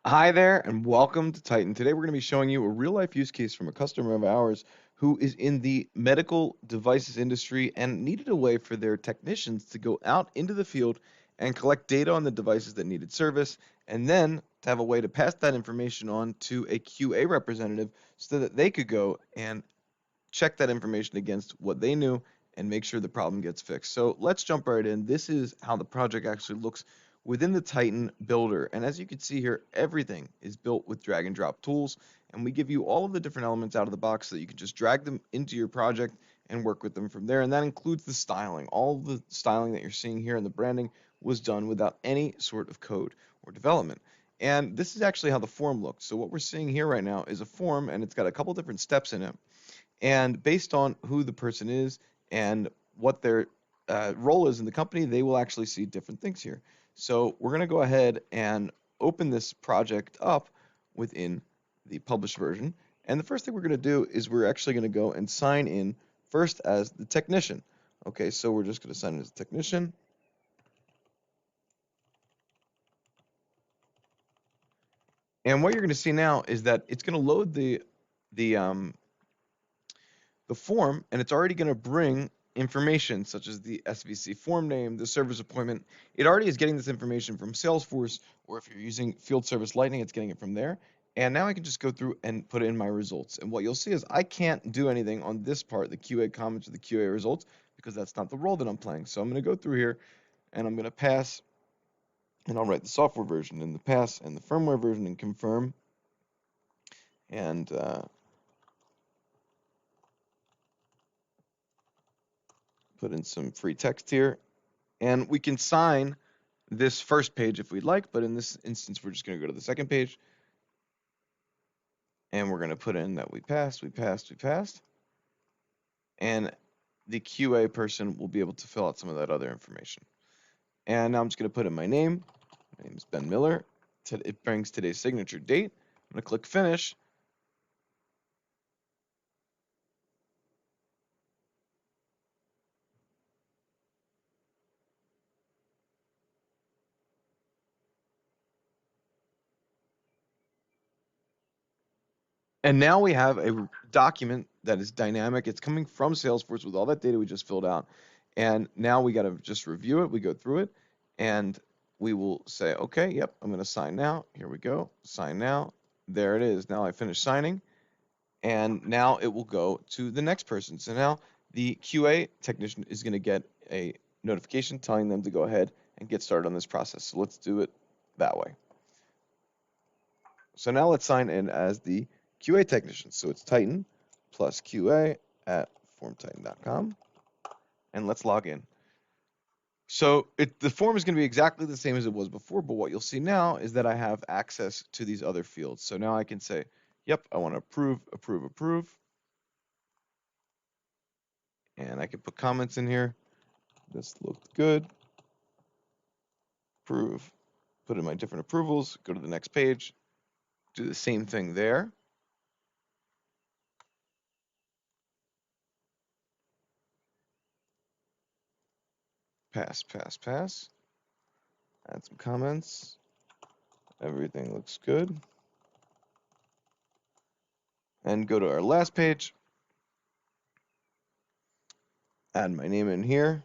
Hi there, and welcome to Titan. Today we're going to be showing you a real-life use case from a customer of ours who is in the medical devices industry and needed a way for their technicians to go out into the field and collect data on the devices that needed service, and then to have a way to pass that information on to a QA representative so that they could go and check that information against what they knew and make sure the problem gets fixed. So let's jump right in. This is how the project actually looks within the Titan builder. And as you can see here, everything is built with drag and drop tools. And we give you all of the different elements out of the box so that you can just drag them into your project and work with them from there. And that includes the styling. All of the styling that you're seeing here and the branding was done without any sort of code or development. And this is actually how the form looks. So what we're seeing here right now is a form, and it's got a couple different steps in it. And based on who the person is and what their role is in the company, they will actually see different things here. So we're going to go ahead and open this project up within the published version. And the first thing we're going to do is we're actually going to go and sign in first as the technician. Okay, so we're just going to sign in as a technician. And what you're going to see now is that it's going to load the the form, and it's already going to bring information such as the SVC form name, the service appointment. It already is getting this information from Salesforce, or if you're using Field Service Lightning, it's getting it from there. And now I can just go through and put in my results. And what you'll see is I can't do anything on this part, the QA comments or the QA results, because that's not the role that I'm playing. So I'm going to go through here and I'm going to pass, and I'll write the software version and the pass and the firmware version and confirm. And put in some free text here. And we can sign this first page if we'd like, but in this instance, we're just going to go to the second page. And we're going to put in that we passed. And the QA person will be able to fill out some of that other information. And now I'm just going to put in my name. My name is Ben Miller. It brings today's signature date. I'm going to click finish. And now we have a document that is dynamic. It's coming from Salesforce with all that data we just filled out. And now we got to just review it. We go through it and we will say, okay, yep, I'm going to sign now. Here we go. Sign now. There it is. Now I finish signing. And now it will go to the next person. So now the QA technician is going to get a notification telling them to go ahead and get started on this process. So let's do it that way. So now let's sign in as the QA technician. So it's Titan plus QA at formtitan.com. And let's log in. So the form is going to be exactly the same as it was before, but what you'll see now is that I have access to these other fields. So now I can say, yep, I want to approve. And I can put comments in here. This looked good. Approve. Put in my different approvals. Go to the next page. Do the same thing there. Pass. Add some comments. Everything looks good. And go to our last page. Add my name in here.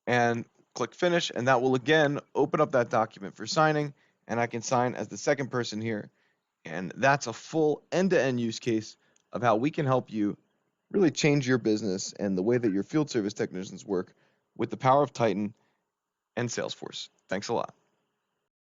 And click finish, and that will again open up that document for signing, and I can sign as the second person here. And that's a full end-to-end use case of how we can help you really change your business and the way that your field service technicians work with the power of Titan and Salesforce. Thanks a lot.